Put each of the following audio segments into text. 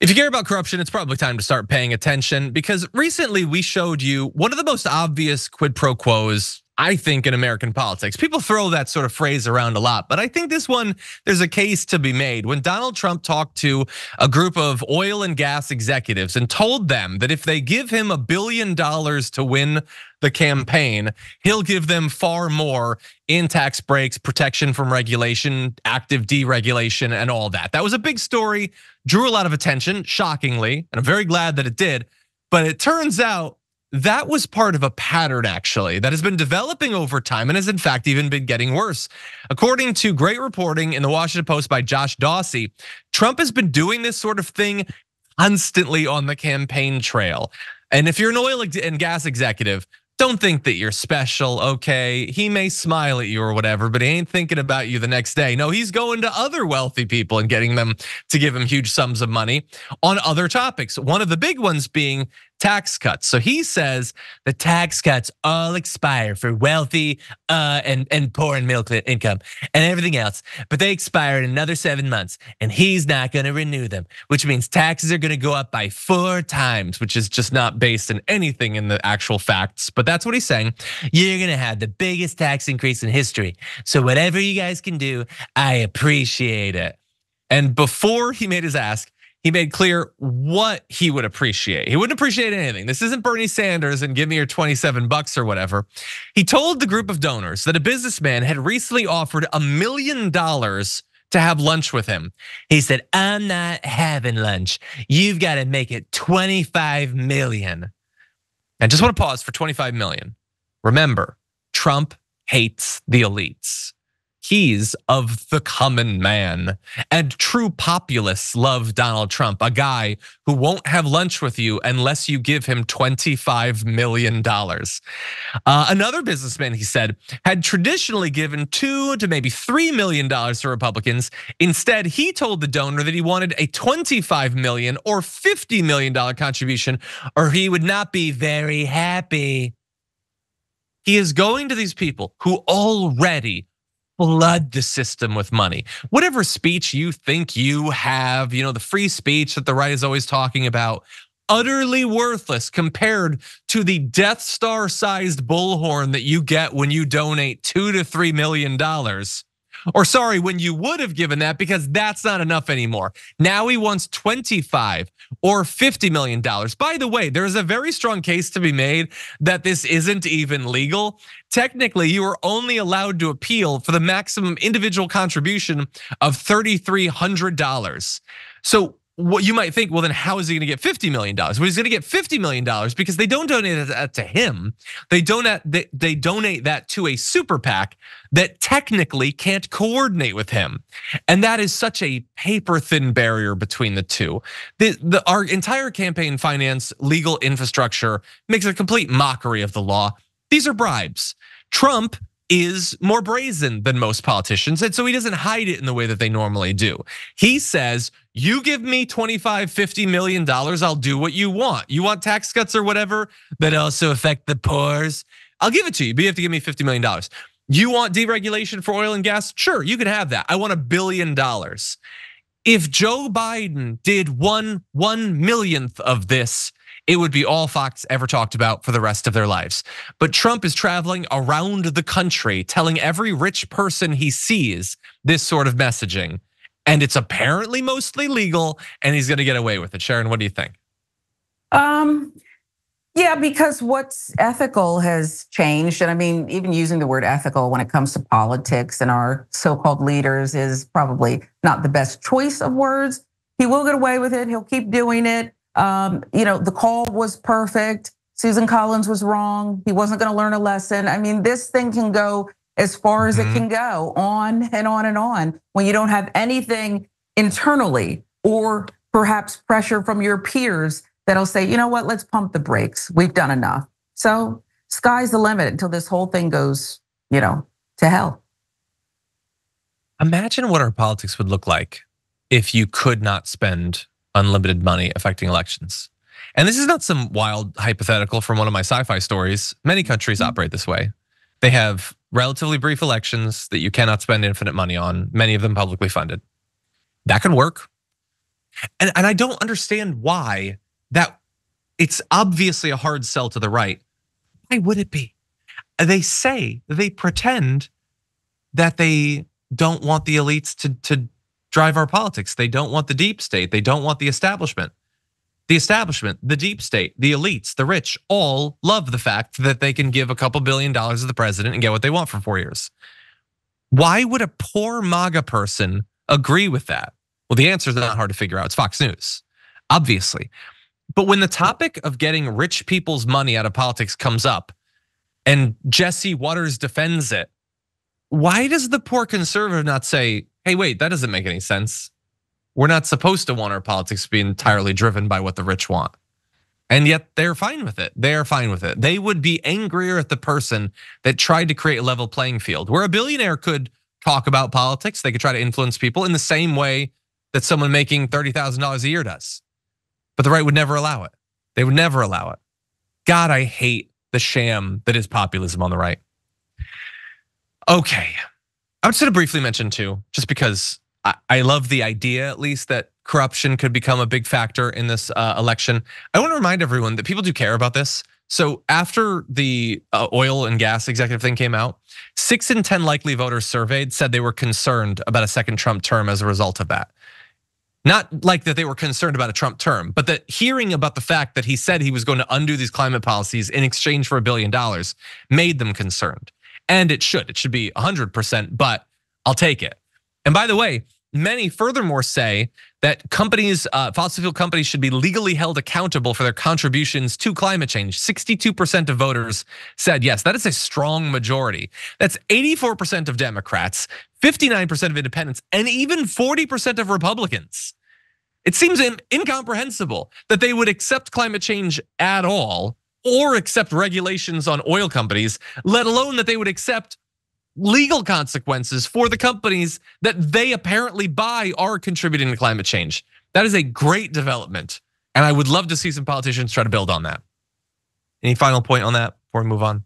If you care about corruption, it's probably time to start paying attention because recently we showed you one of the most obvious quid pro quos, I think, in American politics. People throw that sort of phrase around a lot, but I think this one, there's a case to be made. When Donald Trump talked to a group of oil and gas executives and told them that if they give him $1 billion to win the campaign, he'll give them far more in tax breaks, protection from regulation, active deregulation, and all that. That was a big story, drew a lot of attention, shockingly, and I'm very glad that it did. But it turns out that was part of a pattern, actually, that has been developing over time and has in fact even been getting worse. According to great reporting in the Washington Post by Josh Dawsey, Trump has been doing this sort of thing constantly on the campaign trail. And if you're an oil and gas executive, don't think that you're special, okay? He may smile at you or whatever, but he ain't thinking about you the next day. No, he's going to other wealthy people and getting them to give him huge sums of money on other topics. One of the big ones being tax cuts. So he says the tax cuts all expire for wealthy and poor and middle income and everything else, but they expire in another 7 months and he's not gonna renew them, which means taxes are gonna go up by 4 times, which is just not based in anything in the actual facts, but that's what he's saying. You're gonna have the biggest tax increase in history. So whatever you guys can do, I appreciate it. And before he made his ask, he made clear what he would appreciate. He wouldn't appreciate anything. This isn't Bernie Sanders and give me your $27 or whatever. He told the group of donors that a businessman had recently offered $1 million to have lunch with him. He said, I'm not having lunch. You've got to make it 25 million. And just want to pause for 25 million. Remember, Trump hates the elites. He's of the common man, and true populists love Donald Trump, a guy who won't have lunch with you unless you give him $25 million. Another businessman, he said, had traditionally given $2 to maybe $3 million to Republicans. Instead, he told the donor that he wanted a $25 million or $50 million contribution, or he would not be very happy. He is going to these people who already flood the system with money. Whatever speech you think you have, the free speech that the right is always talking about, utterly worthless compared to the Death Star sized bullhorn that you get when you donate $2 to $3 million. Or sorry, when you would have given that, because that's not enough anymore. Now he wants 25 or $50 million. By the way, there's a very strong case to be made that this isn't even legal. Technically, you are only allowed to appeal for the maximum individual contribution of $3,300. So what you might think, well, then how is he gonna get $50 million? Well, he's gonna get $50 million because they don't donate that to him. They donate that to a super PAC that technically can't coordinate with him. And that is such a paper thin barrier between the two. Our entire campaign finance legal infrastructure makes a complete mockery of the law. These are bribes. Trump is more brazen than most politicians, and so he doesn't hide it in the way that they normally do. He says, you give me 25, $50 million, I'll do what you want. You want tax cuts or whatever that also affect the poors? I'll give it to you, but you have to give me $50 million. You want deregulation for oil and gas? Sure, you can have that. I want $1 billion. If Joe Biden did 1/1,000,000th of this, it would be all Fox ever talked about for the rest of their lives. But Trump is traveling around the country telling every rich person he sees this sort of messaging. And it's apparently mostly legal and he's gonna get away with it. Sharon, what do you think? Yeah, because what's ethical has changed. And I mean, even using the word ethical when it comes to politics and our so-called leaders is probably not the best choice of words. He will get away with it, he'll keep doing it. The call was perfect. Susan Collins was wrong. He wasn't gonna learn a lesson. I mean, this thing can go as far as it can go, on and on and on, when you don't have anything internally or perhaps pressure from your peers that'll say, you know what, let's pump the brakes. We've done enough. So sky's the limit until this whole thing goes, to hell. Imagine what our politics would look like if you could not spend unlimited money affecting elections. And this is not some wild hypothetical from one of my sci-fi stories. Many countries operate this way. They have relatively brief elections that you cannot spend infinite money on, many of them publicly funded. That could work. And I don't understand why that it's obviously a hard sell to the right. Why would it be? They pretend that they don't want the elites to drive our politics. They don't want the deep state. They don't want the establishment. The establishment, the deep state, the elites, the rich, all love the fact that they can give a couple $1 billion to the president and get what they want for 4 years. Why would a poor MAGA person agree with that? Well, the answer is not hard to figure out. It's Fox News, obviously. But when the topic of getting rich people's money out of politics comes up and Jesse Waters defends it, why does the poor conservative not say, hey, wait, that doesn't make any sense? We're not supposed to want our politics to be entirely driven by what the rich want. And yet they're fine with it. They're fine with it. They would be angrier at the person that tried to create a level playing field where a billionaire could talk about politics. They could try to influence people in the same way that someone making $30,000 a year does. But the right would never allow it. They would never allow it. God, I hate the sham that is populism on the right. Okay, I just want to briefly mention too, just because I love the idea at least that corruption could become a big factor in this election. I want to remind everyone that people do care about this. So after the oil and gas executive thing came out, 6 in 10 likely voters surveyed said they were concerned about a second Trump term as a result of that. Not like that they were concerned about a Trump term, but that hearing about the fact that he said he was going to undo these climate policies in exchange for $1 billion made them concerned. And it should be 100%, but I'll take it. And by the way, many furthermore say that companies, fossil fuel companies should be legally held accountable for their contributions to climate change. 62% of voters said yes, that is a strong majority. That's 84% of Democrats, 59% of independents, and even 40% of Republicans. It seems incomprehensible that they would accept climate change at all or accept regulations on oil companies, let alone that they would accept legal consequences for the companies that they apparently buy are contributing to climate change. That is a great development. And I would love to see some politicians try to build on that. Any final point on that before we move on?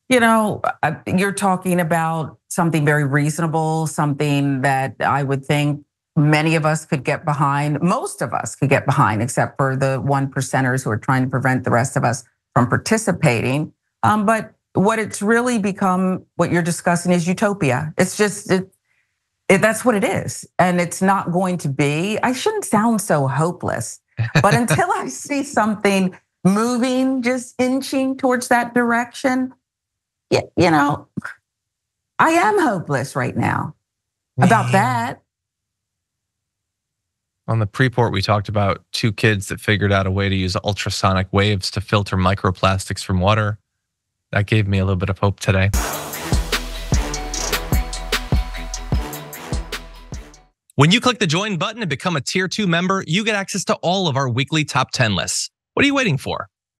You know, you're talking about something very reasonable, something that I would think many of us could get behind, most of us could get behind, except for the 1%ers who are trying to prevent the rest of us from participating. But what it's really become, what you're discussing is utopia. It's just, that's what it is. And it's not going to be, I shouldn't sound so hopeless, but until I see something moving, just inching towards that direction, you know, I am hopeless right now about that. On the pre-port, we talked about 2 kids that figured out a way to use ultrasonic waves to filter microplastics from water. That gave me a little bit of hope today. When you click the join button and become a tier 2 member, you get access to all of our weekly top 10 lists. What are you waiting for?